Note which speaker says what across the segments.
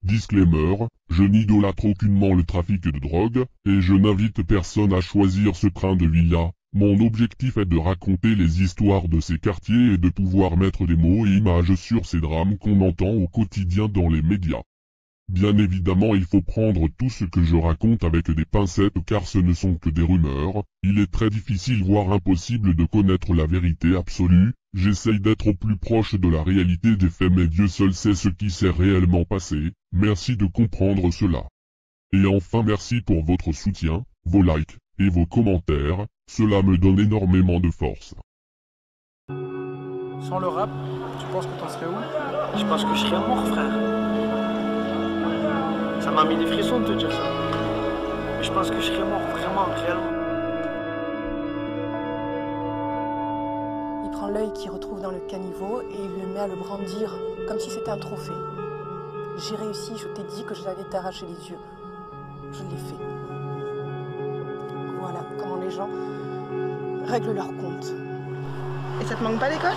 Speaker 1: Disclaimer, je n'idolâtre aucunement le trafic de drogue, et je n'invite personne à choisir ce train de vie-là. Mon objectif est de raconter les histoires de ces quartiers et de pouvoir mettre des mots et images sur ces drames qu'on entend au quotidien dans les médias. Bien évidemment, il faut prendre tout ce que je raconte avec des pincettes car ce ne sont que des rumeurs. Il est très difficile voire impossible de connaître la vérité absolue. J'essaye d'être au plus proche de la réalité des faits mais Dieu seul sait ce qui s'est réellement passé. Merci de comprendre cela. Et enfin merci pour votre soutien, vos likes et vos commentaires, cela me donne énormément de force.
Speaker 2: Sans le rap, tu penses que t'en serais où?
Speaker 3: Je pense que je serais mort, frère. Ça m'a mis des frissons de te dire ça. Mais je pense que je serais mort, vraiment, réellement.
Speaker 4: Il prend l'œil qu'il retrouve dans le caniveau et il le met à le brandir comme si c'était un trophée. J'ai réussi, je t'ai dit que je l'allais t'arracher les yeux. Je l'ai fait. Voilà comment les gens règlent leurs comptes.
Speaker 5: Et ça te manque pas l'école?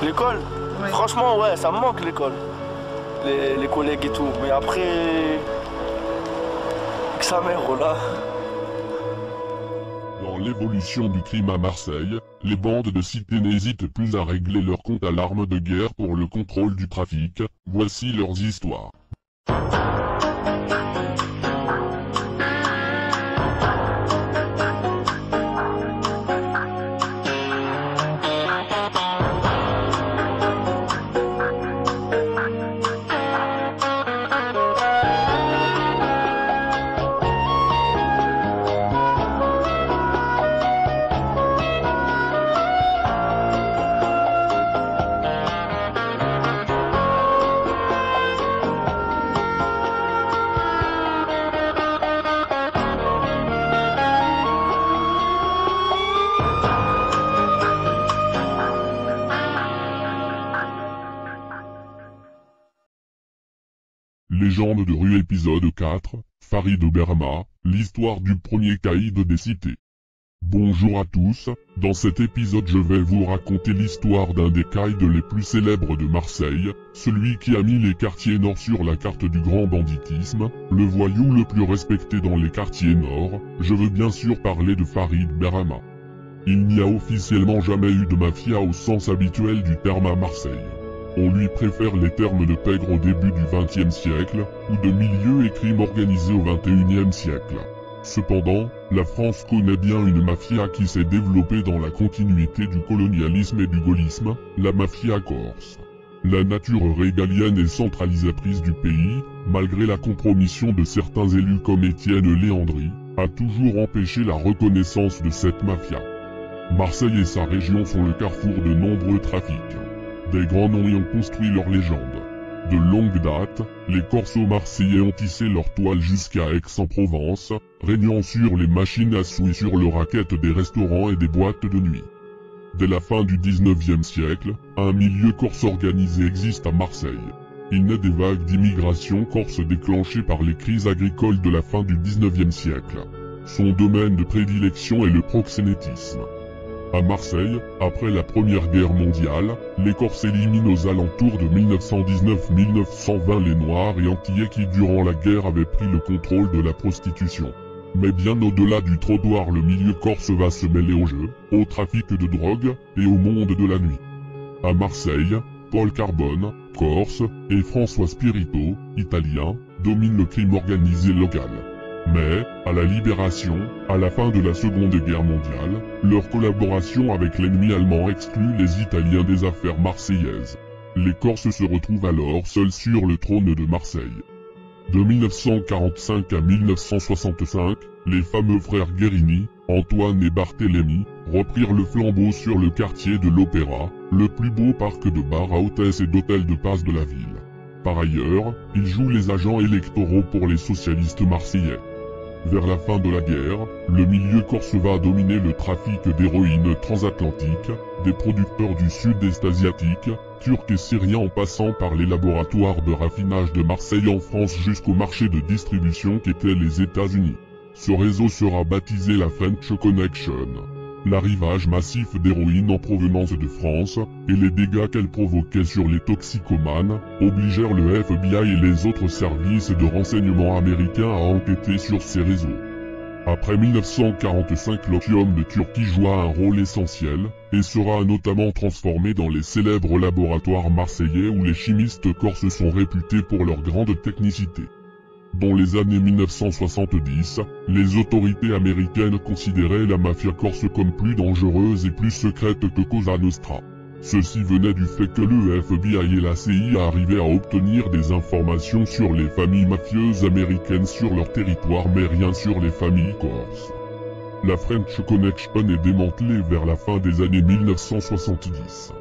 Speaker 3: L'école?
Speaker 5: Ouais.
Speaker 3: Franchement, ouais, ça me manque l'école. Les collègues et tout. Mais après... Que sa mère, là.
Speaker 1: Dans l'évolution du crime à Marseille, les bandes de cité n'hésitent plus à régler leurs comptes à l'arme de guerre pour le contrôle du trafic. Voici leurs histoires. Légende de rue épisode 4, Farid Berma, l'histoire du premier caïd des cités. Bonjour à tous, dans cet épisode je vais vous raconter l'histoire d'un des caïds les plus célèbres de Marseille, celui qui a mis les quartiers nord sur la carte du grand banditisme, le voyou le plus respecté dans les quartiers nord, je veux bien sûr parler de Farid Berma. Il n'y a officiellement jamais eu de mafia au sens habituel du terme à Marseille. On lui préfère les termes de pègre au début du XXe siècle, ou de milieu et crime organisé au XXIe siècle. Cependant, la France connaît bien une mafia qui s'est développée dans la continuité du colonialisme et du gaullisme, la mafia corse. La nature régalienne et centralisatrice du pays, malgré la compromission de certains élus comme Étienne Léandri, a toujours empêché la reconnaissance de cette mafia. Marseille et sa région sont le carrefour de nombreux trafics. Des grands noms y ont construit leur légende. De longue date, les corsos marseillais ont tissé leur toile jusqu'à Aix-en-Provence, régnant sur les machines à sous et sur le racket des restaurants et des boîtes de nuit. Dès la fin du 19e siècle, un milieu corse organisé existe à Marseille. Il naît des vagues d'immigration corse déclenchées par les crises agricoles de la fin du 19e siècle. Son domaine de prédilection est le proxénétisme. À Marseille, après la Première Guerre mondiale, les Corses éliminent aux alentours de 1919-1920 les Noirs et Antillais qui durant la guerre avaient pris le contrôle de la prostitution. Mais bien au-delà du trottoir, le milieu corse va se mêler au jeu, au trafic de drogue et au monde de la nuit. À Marseille, Paul Carbone, corse, et François Spirito, italien, dominent le crime organisé local. Mais, à la Libération, à la fin de la Seconde Guerre mondiale, leur collaboration avec l'ennemi allemand exclut les Italiens des affaires marseillaises. Les Corses se retrouvent alors seuls sur le trône de Marseille. De 1945 à 1965, les fameux frères Guérini, Antoine et Barthélemy, reprirent le flambeau sur le quartier de l'Opéra, le plus beau parc de bars à hôtesses et d'hôtels de passe de la ville. Par ailleurs, ils jouent les agents électoraux pour les socialistes marseillais. Vers la fin de la guerre, le milieu corse va dominer le trafic d'héroïne transatlantique, des producteurs du sud-est asiatique, turcs et syriens en passant par les laboratoires de raffinage de Marseille en France jusqu'au marché de distribution qu'étaient les États-Unis. Ce réseau sera baptisé la French Connection. l'arrivage massif d'héroïne en provenance de France, et les dégâts qu'elle provoquait sur les toxicomanes, obligèrent le FBI et les autres services de renseignement américains à enquêter sur ces réseaux. Après 1945, l'opium de Turquie joua un rôle essentiel, et sera notamment transformé dans les célèbres laboratoires marseillais où les chimistes corses sont réputés pour leur grande technicité. Dans les années 1970, les autorités américaines considéraient la mafia corse comme plus dangereuse et plus secrète que Cosa Nostra. Ceci venait du fait que le FBI et la CIA arrivaient à obtenir des informations sur les familles mafieuses américaines sur leur territoire mais rien sur les familles corses. La French Connection est démantelée vers la fin des années 1970.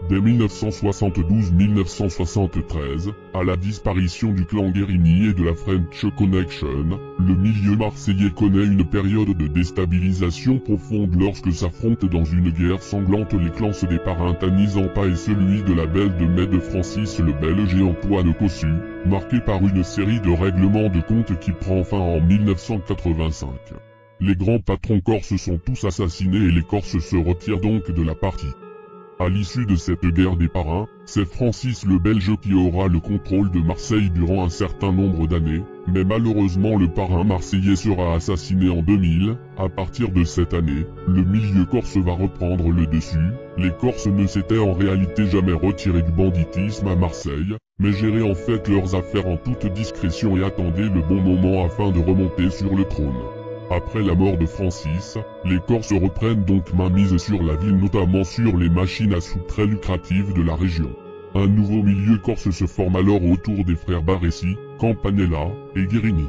Speaker 1: Dès 1972-1973, à la disparition du clan Guérini et de la French Connection, le milieu marseillais connaît une période de déstabilisation profonde lorsque s'affrontent dans une guerre sanglante les clans des parrains Tani Zampa et celui de la Belle de Mai de Francis le Belge et Antoine Cossu, marqué par une série de règlements de compte qui prend fin en 1985. Les grands patrons corses sont tous assassinés et les Corses se retirent donc de la partie. À l'issue de cette guerre des parrains, c'est Francis le Belge qui aura le contrôle de Marseille durant un certain nombre d'années, mais malheureusement le parrain marseillais sera assassiné en 2000, à partir de cette année, le milieu corse va reprendre le dessus, les Corses ne s'étaient en réalité jamais retirés du banditisme à Marseille, mais géraient en fait leurs affaires en toute discrétion et attendaient le bon moment afin de remonter sur le trône. Après la mort de Francis, les Corses reprennent donc mainmise sur la ville notamment sur les machines à sous très lucratives de la région. Un nouveau milieu corse se forme alors autour des frères Baresi, Campanella et Guérini.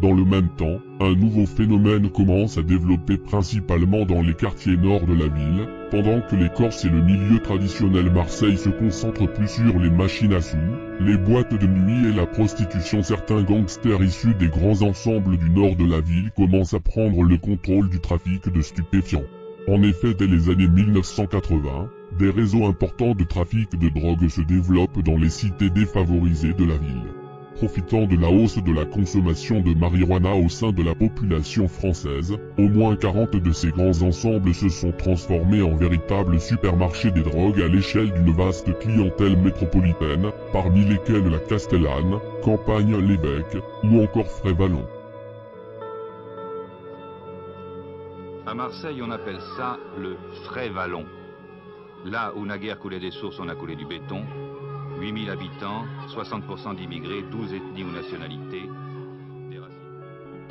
Speaker 1: Dans le même temps, un nouveau phénomène commence à développer principalement dans les quartiers nord de la ville, pendant que les Corses et le milieu traditionnel Marseille se concentrent plus sur les machines à sous, les boîtes de nuit et la prostitution. Certains gangsters issus des grands ensembles du nord de la ville commencent à prendre le contrôle du trafic de stupéfiants. En effet, dès les années 1980, des réseaux importants de trafic de drogue se développent dans les cités défavorisées de la ville. Profitant de la hausse de la consommation de marijuana au sein de la population française, au moins 40 de ces grands ensembles se sont transformés en véritables supermarchés des drogues à l'échelle d'une vaste clientèle métropolitaine, parmi lesquels la Castellane, Campagne, l'Évêque, ou encore Frévalon.
Speaker 6: À Marseille, on appelle ça le Frévalon. Là où naguère coulait des sources, on a coulé du béton. 8000 habitants, 60% d'immigrés, 12 ethnies ou nationalités.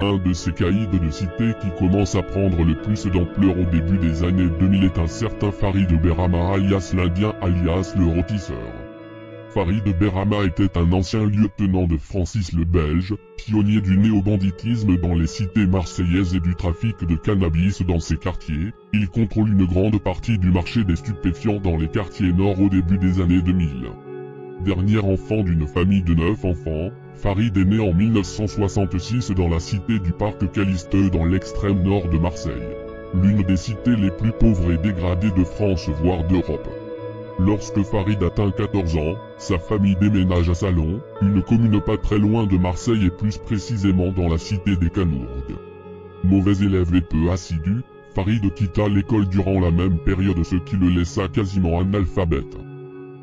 Speaker 1: Un de ces caïds de cité qui commence à prendre le plus d'ampleur au début des années 2000 est un certain Farid Berama alias l'Indien alias le Rôtisseur. Farid Berama était un ancien lieutenant de Francis le Belge, pionnier du néo-banditisme dans les cités marseillaises et du trafic de cannabis dans ces quartiers. Il contrôle une grande partie du marché des stupéfiants dans les quartiers nord au début des années 2000. Dernier enfant d'une famille de 9 enfants, Farid est né en 1966 dans la cité du Parc Calisteux dans l'extrême nord de Marseille. L'une des cités les plus pauvres et dégradées de France voire d'Europe. Lorsque Farid atteint 14 ans, sa famille déménage à Salon, une commune pas très loin de Marseille et plus précisément dans la cité des Canourgues. Mauvais élève et peu assidu, Farid quitta l'école durant la même période, ce qui le laissa quasiment analphabète.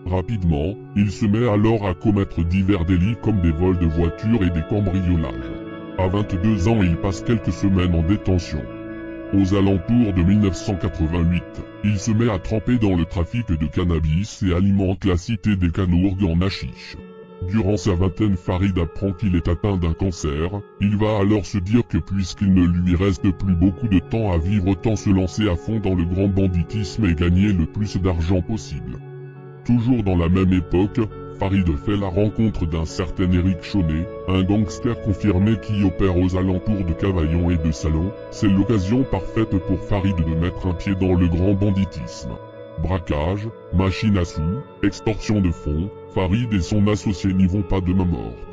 Speaker 1: Rapidement, il se met alors à commettre divers délits comme des vols de voitures et des cambriolages. À 22 ans, il passe quelques semaines en détention. Aux alentours de 1988, il se met à tremper dans le trafic de cannabis et alimente la cité des Canourgues en hachiche. Durant sa vingtaine, Farid apprend qu'il est atteint d'un cancer. Il va alors se dire que puisqu'il ne lui reste plus beaucoup de temps à vivre, autant se lancer à fond dans le grand banditisme et gagner le plus d'argent possible. Toujours dans la même époque, Farid fait la rencontre d'un certain Éric Chaunet, un gangster confirmé qui opère aux alentours de Cavaillon et de Salon. C'est l'occasion parfaite pour Farid de mettre un pied dans le grand banditisme. Braquage, machine à sous, extorsion de fonds, Farid et son associé n'y vont pas de main morte.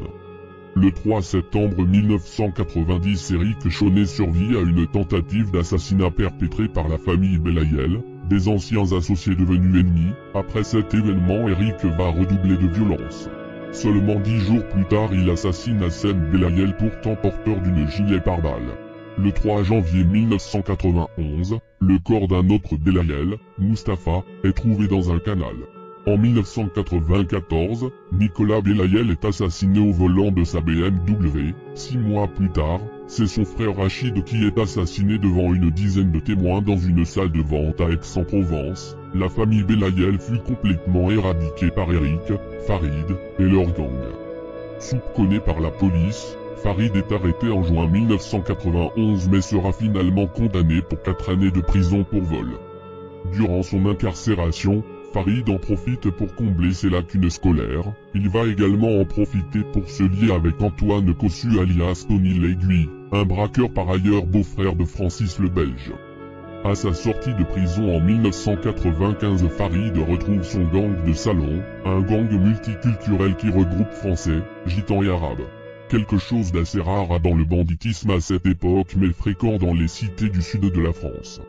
Speaker 1: Le 3 septembre 1990, Éric Chaunet survit à une tentative d'assassinat perpétrée par la famille Belayel, des anciens associés devenus ennemis. Après cet événement, Éric va redoubler de violence. Seulement 10 jours plus tard, il assassine Hassem Belayel, pourtant porteur d'une gilet pare-balles. Le 3 janvier 1991, le corps d'un autre Belayel, Mustapha, est trouvé dans un canal. En 1994, Nicolas Belayel est assassiné au volant de sa BMW. 6 mois plus tard, c'est son frère Rachid qui est assassiné devant une dizaine de témoins dans une salle de vente à Aix-en-Provence. La famille Belayel fut complètement éradiquée par Eric, Farid et leur gang. Soupçonné par la police, Farid est arrêté en juin 1991 mais sera finalement condamné pour 4 années de prison pour vol. Durant son incarcération, Farid en profite pour combler ses lacunes scolaires. Il va également en profiter pour se lier avec Antoine Cossu alias Tony l'Aiguille, un braqueur par ailleurs beau-frère de Francis le Belge. À sa sortie de prison en 1995, Farid retrouve son gang de salon, un gang multiculturel qui regroupe français, gitans et arabes. Quelque chose d'assez rare dans le banditisme à cette époque mais fréquent dans les cités du sud de la France.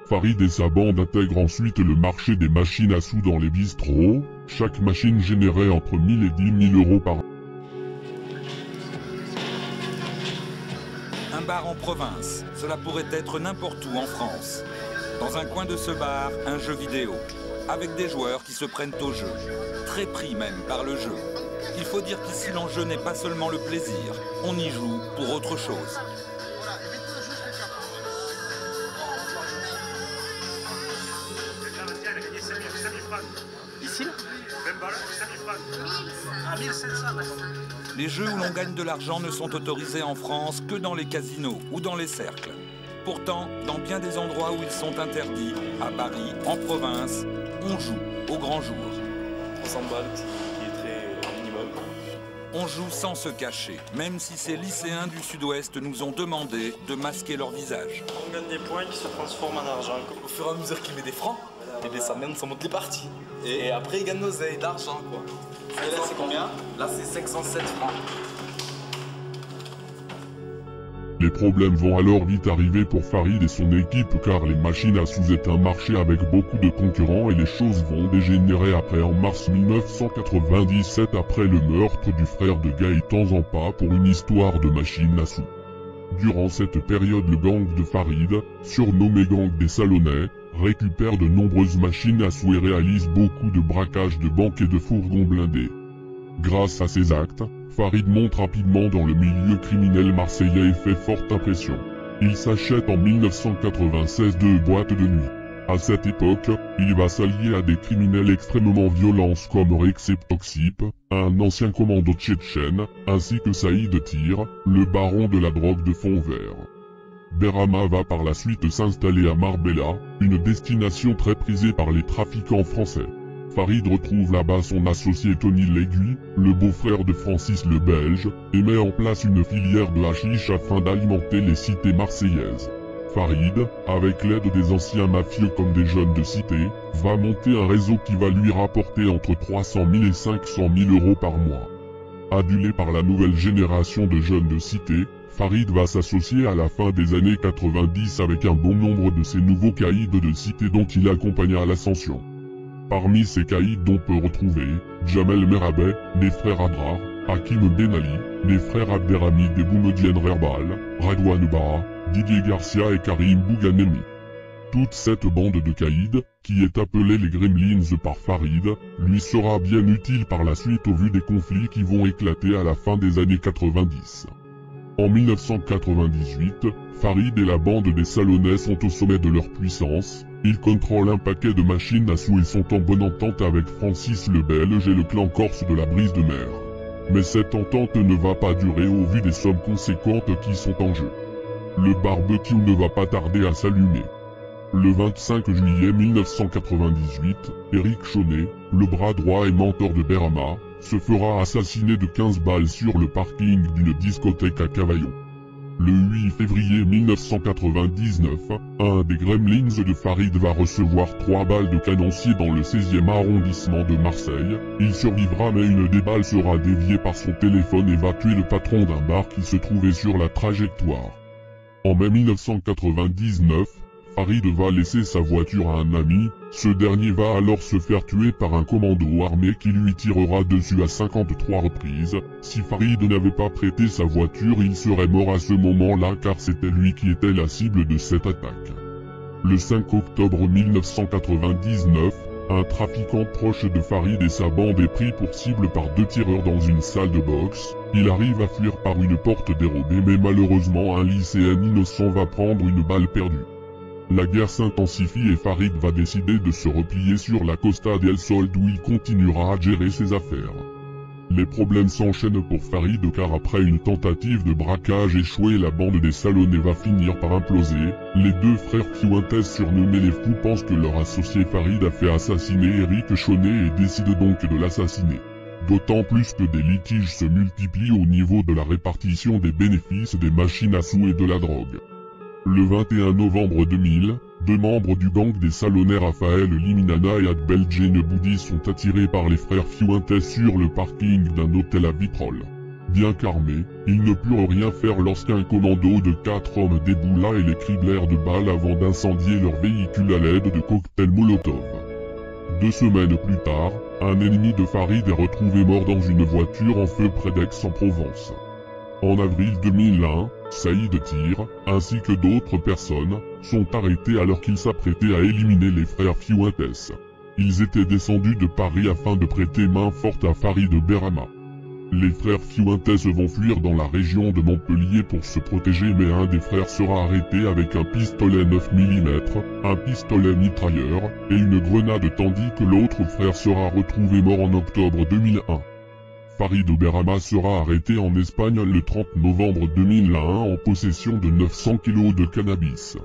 Speaker 1: Farid et sa bande intègrent ensuite le marché des machines à sous dans les bistrots. Chaque machine générait entre 1000 et 10 000 euros par an.
Speaker 7: Un bar en province, cela pourrait être n'importe où en France. Dans un coin de ce bar, un jeu vidéo, avec des joueurs qui se prennent au jeu, très pris même par le jeu. Il faut dire qu'ici l'enjeu n'est pas seulement le plaisir, on y joue pour autre chose.
Speaker 2: Ici
Speaker 7: Les jeux où l'on gagne de l'argent ne sont autorisés en France que dans les casinos ou dans les cercles. Pourtant, dans bien des endroits où ils sont interdits, à Paris, en province, on joue au grand jour.
Speaker 3: 300 balles, qui est très minimum.
Speaker 7: On joue sans se cacher, même si ces lycéens du sud-ouest nous ont demandé de masquer leur visage.
Speaker 3: On gagne des points qui se transforment en argent. Au fur et à mesure qu'il met des francs, et bien ça monte les parties. Et après il gagne nos aides, d'argent quoi. Et là c'est combien? Là c'est 507 francs.
Speaker 1: Les problèmes vont alors vite arriver pour Farid et son équipe car les machines à sous est un marché avec beaucoup de concurrents et les choses vont dégénérer après en mars 1997 après le meurtre du frère de Gaëtan Zampa pour une histoire de machines à sous. Durant cette période le gang de Farid, surnommé gang des Salonnais, récupère de nombreuses machines à sous et réalise beaucoup de braquages de banques et de fourgons blindés. Grâce à ces actes, Farid monte rapidement dans le milieu criminel marseillais et fait forte impression. Il s'achète en 1996 2 boîtes de nuit. À cette époque, il va s'allier à des criminels extrêmement violents comme Recep Toksip, un ancien commando tchétchène, ainsi que Saïd Tir, le baron de la drogue de fond vert. Berama va par la suite s'installer à Marbella, une destination très prisée par les trafiquants français. Farid retrouve là-bas son associé Tony l'Aiguille, le beau-frère de Francis le Belge, et met en place une filière de hashish afin d'alimenter les cités marseillaises. Farid, avec l'aide des anciens mafieux comme des jeunes de cité, va monter un réseau qui va lui rapporter entre 300 000 et 500 000 euros par mois. Adulé par la nouvelle génération de jeunes de cité, Farid va s'associer à la fin des années 90 avec un bon nombre de ces nouveaux caïds de cité dont il accompagna à l'ascension. Parmi ces caïds on peut retrouver Jamel Merabet, les frères Adrar, Hakim Ben Ali, les frères Abderhamid et Boumediene Verbal, Radouane Baha, Didier Garcia et Karim Bouganemi. Toute cette bande de caïds, qui est appelée les Gremlins par Farid, lui sera bien utile par la suite au vu des conflits qui vont éclater à la fin des années 90. En 1998, Farid et la bande des Salonnais sont au sommet de leur puissance, ils contrôlent un paquet de machines à sous et sont en bonne entente avec Francis le Belge et le clan corse de la Brise de Mer. Mais cette entente ne va pas durer au vu des sommes conséquentes qui sont en jeu. Le barbecue ne va pas tarder à s'allumer. Le 25 juillet 1998, Éric Chaunet, le bras droit et mentor de Berama, se fera assassiner de 15 balles sur le parking d'une discothèque à Cavaillon. Le 8 février 1999, un des Gremlins de Farid va recevoir 3 balles de canoncier dans le 16e arrondissement de Marseille. Il survivra mais une des balles sera déviée par son téléphone et va tuer le patron d'un bar qui se trouvait sur la trajectoire. En mai 1999, Farid va laisser sa voiture à un ami, ce dernier va alors se faire tuer par un commando armé qui lui tirera dessus à 53 reprises. Si Farid n'avait pas prêté sa voiture, il serait mort à ce moment-là car c'était lui qui était la cible de cette attaque. Le 5 octobre 1999, un trafiquant proche de Farid et sa bande est pris pour cible par 2 tireurs dans une salle de boxe. Il arrive à fuir par une porte dérobée mais malheureusement un lycéen innocent va prendre une balle perdue. La guerre s'intensifie et Farid va décider de se replier sur la Costa del Sol où il continuera à gérer ses affaires. Les problèmes s'enchaînent pour Farid car après une tentative de braquage échouée, la bande des Salonnais va finir par imploser. Les 2 frères Fuentes surnommés les Fous pensent que leur associé Farid a fait assassiner Eric Chaunet et décident donc de l'assassiner. D'autant plus que des litiges se multiplient au niveau de la répartition des bénéfices des machines à sous et de la drogue. Le 21 novembre 2000, 2 membres du gang des Salonnais, Raphaël Liminana et Adbel Djeneboudi, sont attirés par les frères Fuentes sur le parking d'un hôtel à Vitrolles. Bien qu'armés, ils ne purent rien faire lorsqu'un commando de 4 hommes déboula et les criblèrent de balles avant d'incendier leur véhicule à l'aide de cocktails Molotov. 2 semaines plus tard, un ennemi de Farid est retrouvé mort dans une voiture en feu près d'Aix-en-Provence. En avril 2001, Saïd Tir, ainsi que d'autres personnes, sont arrêtés alors qu'ils s'apprêtaient à éliminer les frères Fuentes. Ils étaient descendus de Paris afin de prêter main forte à Farid Berama. Les frères Fuentes vont fuir dans la région de Montpellier pour se protéger mais un des frères sera arrêté avec un pistolet 9 mm, un pistolet mitrailleur, et une grenade tandis que l'autre frère sera retrouvé mort en octobre 2001. Farid Berama sera arrêté en Espagne le 30 novembre 2001 en possession de 900 kg de cannabis.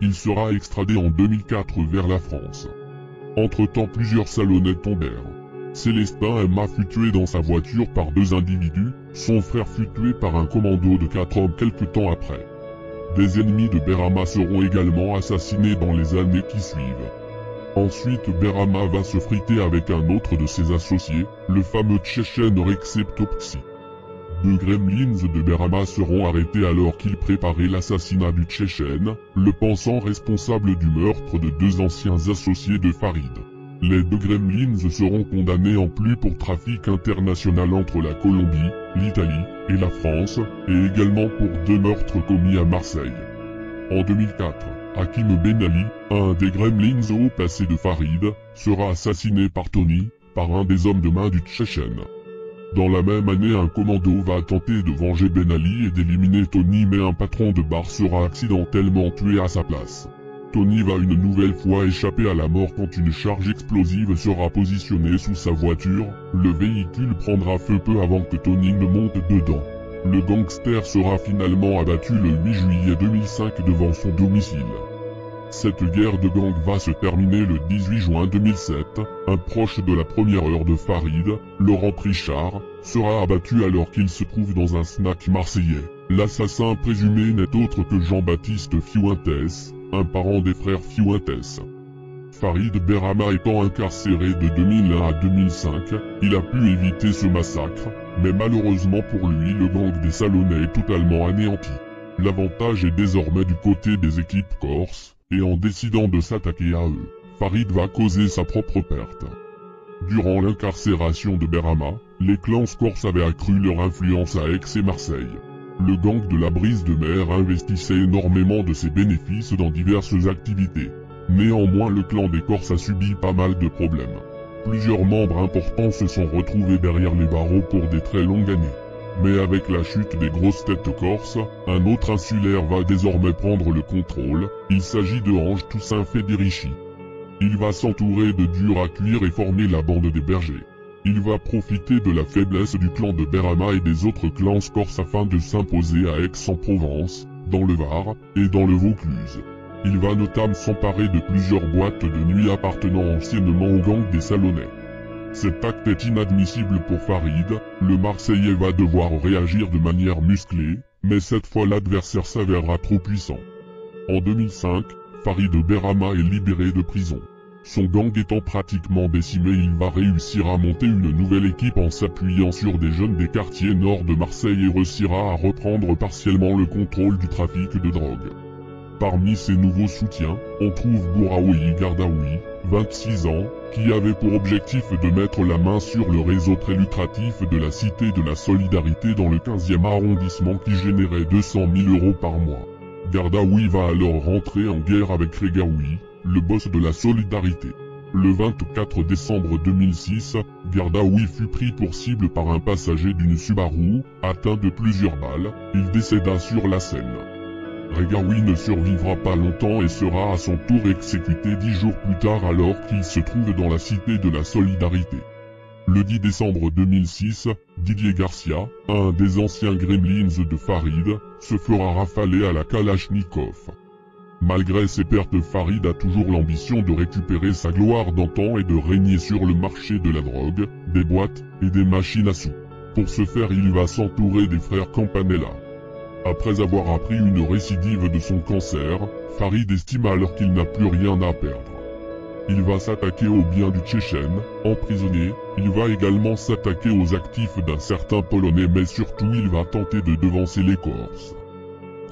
Speaker 1: Il sera extradé en 2004 vers la France. Entre-temps, plusieurs Salonnais tombèrent. Célestin M.A. fut tué dans sa voiture par 2 individus, son frère fut tué par un commando de 4 hommes quelque temps après. Des ennemis de Berama seront également assassinés dans les années qui suivent. Ensuite, Berama va se friter avec un autre de ses associés, le fameux Tchétchène Rekseptopsi. 2 gremlins de Berama seront arrêtés alors qu'ils préparaient l'assassinat du Tchétchène, le pensant responsable du meurtre de 2 anciens associés de Farid. Les 2 gremlins seront condamnés en plus pour trafic international entre la Colombie, l'Italie et la France, et également pour 2 meurtres commis à Marseille. En 2004, Hakim Ben Ali, un des gremlins haut placés de Farid, sera assassiné par Tony, par un des hommes de main du Tchétchène. Dans la même année, un commando va tenter de venger Ben Ali et d'éliminer Tony mais un patron de bar sera accidentellement tué à sa place. Tony va une nouvelle fois échapper à la mort quand une charge explosive sera positionnée sous sa voiture, le véhicule prendra feu peu avant que Tony ne monte dedans. Le gangster sera finalement abattu le 8 juillet 2005 devant son domicile. Cette guerre de gang va se terminer le 18 juin 2007, un proche de la première heure de Farid, Laurent Trichard, sera abattu alors qu'il se trouve dans un snack marseillais. L'assassin présumé n'est autre que Jean-Baptiste Fuentes, un parent des frères Fuentes. Farid Berama étant incarcéré de 2001 à 2005, il a pu éviter ce massacre, mais malheureusement pour lui le gang des Salonnais est totalement anéanti. L'avantage est désormais du côté des équipes corses, et en décidant de s'attaquer à eux, Farid va causer sa propre perte. Durant l'incarcération de Berama, les clans corses avaient accru leur influence à Aix et Marseille. Le gang de la brise de mer investissait énormément de ses bénéfices dans diverses activités. Néanmoins, le clan des Corses a subi pas mal de problèmes. Plusieurs membres importants se sont retrouvés derrière les barreaux pour des très longues années. Mais avec la chute des grosses têtes corses, un autre insulaire va désormais prendre le contrôle, il s'agit de Ange Toussaint Federici. Il va s'entourer de durs à cuire et former la bande des bergers. Il va profiter de la faiblesse du clan de Berama et des autres clans corses afin de s'imposer à Aix-en-Provence, dans le Var, et dans le Vaucluse. Il va notamment s'emparer de plusieurs boîtes de nuit appartenant anciennement au gang des Salonnais. Cet acte est inadmissible pour Farid, le Marseillais va devoir réagir de manière musclée, mais cette fois l'adversaire s'avérera trop puissant. En 2005, Farid Berama est libéré de prison. Son gang étant pratiquement décimé, il va réussir à monter une nouvelle équipe en s'appuyant sur des jeunes des quartiers nord de Marseille et réussira à reprendre partiellement le contrôle du trafic de drogue. Parmi ses nouveaux soutiens, on trouve Bouraoui Gardaoui, 26 ans, qui avait pour objectif de mettre la main sur le réseau très lucratif de la Cité de la Solidarité dans le 15e arrondissement qui générait 200 000 € par mois. Gardaoui va alors rentrer en guerre avec Regaoui, le boss de la Solidarité. Le 24 décembre 2006, Gardaoui fut pris pour cible par un passager d'une Subaru, atteint de plusieurs balles, il décéda sur la scène. Regaoui ne survivra pas longtemps et sera à son tour exécuté 10 jours plus tard alors qu'il se trouve dans la Cité de la Solidarité. Le 10 décembre 2006, Didier Garcia, un des anciens Gremlins de Farid, se fera rafaler à la Kalachnikov. Malgré ses pertes, Farid a toujours l'ambition de récupérer sa gloire d'antan et de régner sur le marché de la drogue, des boîtes et des machines à sous. Pour ce faire, il va s'entourer des frères Campanella. Après avoir appris une récidive de son cancer, Farid estime alors qu'il n'a plus rien à perdre. Il va s'attaquer aux biens du Tchétchène, emprisonné, il va également s'attaquer aux actifs d'un certain Polonais mais surtout il va tenter de devancer les Corses.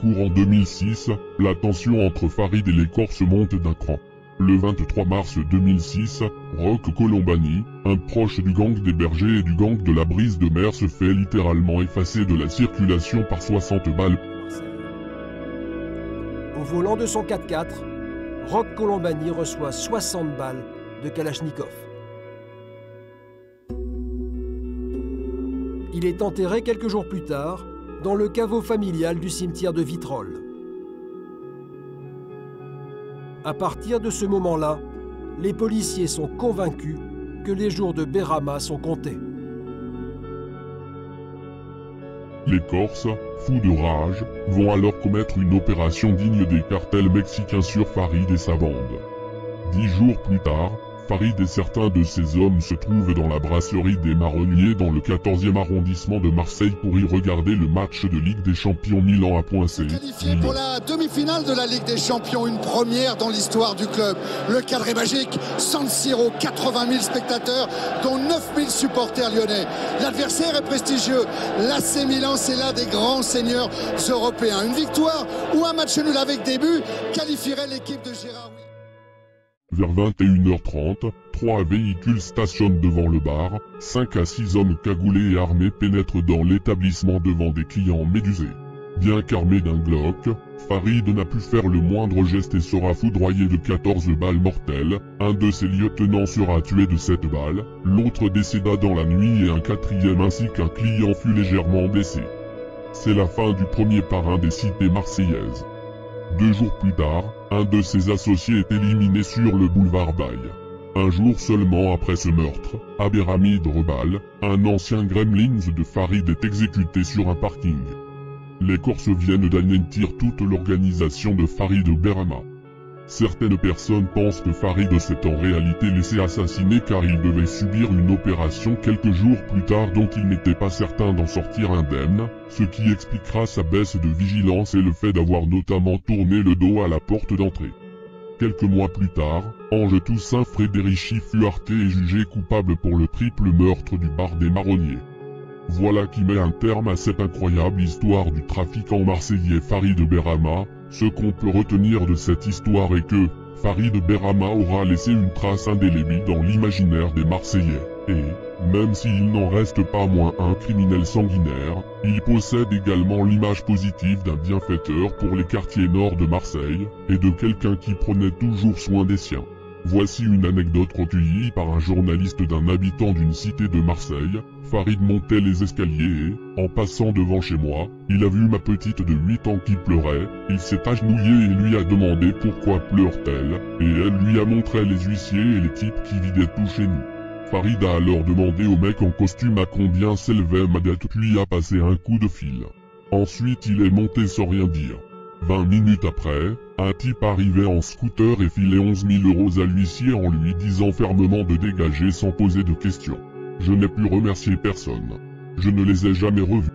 Speaker 1: Courant 2006, la tension entre Farid et les Corses monte d'un cran. Le 23 mars 2006, Roch Colombani, un proche du gang des bergers et du gang de la brise de mer se fait littéralement effacer de la circulation par 60 balles.
Speaker 8: Au volant de son 4x4, Roch Colombani reçoit 60 balles de Kalachnikov. Il est enterré quelques jours plus tard dans le caveau familial du cimetière de Vitrolles. À partir de ce moment-là, les policiers sont convaincus que les jours de Berama sont comptés.
Speaker 1: Les Corses, fous de rage, vont alors commettre une opération digne des cartels mexicains sur Farid et sa bande. 10 jours plus tard, Farid et certains de ses hommes se trouvent dans la brasserie des Marronniers dans le 14e arrondissement de Marseille pour y regarder le match de Ligue des Champions Milan A.C.
Speaker 9: Qualifié pour la demi-finale de la Ligue des Champions, une première dans l'histoire du club. Le cadre est magique, San Siro, 80 000 spectateurs, dont 9 000 supporters lyonnais. L'adversaire est prestigieux, l'AC Milan, c'est l'un des grands seigneurs européens. Une victoire ou un match nul avec des buts qualifierait l'équipe de Gérard.
Speaker 1: Vers 21h30, 3 véhicules stationnent devant le bar, 5 à 6 hommes cagoulés et armés pénètrent dans l'établissement devant des clients médusés. Bien qu'armé d'un Glock, Farid n'a pu faire le moindre geste et sera foudroyé de 14 balles mortelles, un de ses lieutenants sera tué de 7 balles, l'autre décéda dans la nuit et un quatrième ainsi qu'un client fut légèrement blessé. C'est la fin du premier parrain des cités marseillaises. 2 jours plus tard, un de ses associés est éliminé sur le boulevard Baille. Un jour seulement après ce meurtre, Abderhamid Rebal, un ancien Gremlins de Farid est exécuté sur un parking. Les Corses viennent d'anéantir toute l'organisation de Farid Berama. Certaines personnes pensent que Farid s'est en réalité laissé assassiner car il devait subir une opération quelques jours plus tard dont il n'était pas certain d'en sortir indemne, ce qui expliquera sa baisse de vigilance et le fait d'avoir notamment tourné le dos à la porte d'entrée. Quelques mois plus tard, Ange Toussaint Frédérici fut arrêté et jugé coupable pour le triple meurtre du bar des Marronniers. Voilà qui met un terme à cette incroyable histoire du trafiquant marseillais Farid Berama. Ce qu'on peut retenir de cette histoire est que Farid Berama aura laissé une trace indélébile dans l'imaginaire des Marseillais, et, même s'il n'en reste pas moins un criminel sanguinaire, il possède également l'image positive d'un bienfaiteur pour les quartiers nord de Marseille, et de quelqu'un qui prenait toujours soin des siens. Voici une anecdote recueillie par un journaliste d'un habitant d'une cité de Marseille. Farid montait les escaliers et, en passant devant chez moi, il a vu ma petite de 8 ans qui pleurait, il s'est agenouillé et lui a demandé pourquoi pleure-t-elle, et elle lui a montré les huissiers et les types qui vidaient tout chez nous. Farid a alors demandé au mec en costume à combien s'élevait ma dette puis a passé un coup de fil. Ensuite il est monté sans rien dire. 20 minutes après, un type arrivait en scooter et filait 11 000 € à l'huissier en lui disant fermement de dégager sans poser de questions. Je n'ai pu remercier personne. Je ne les ai jamais revus.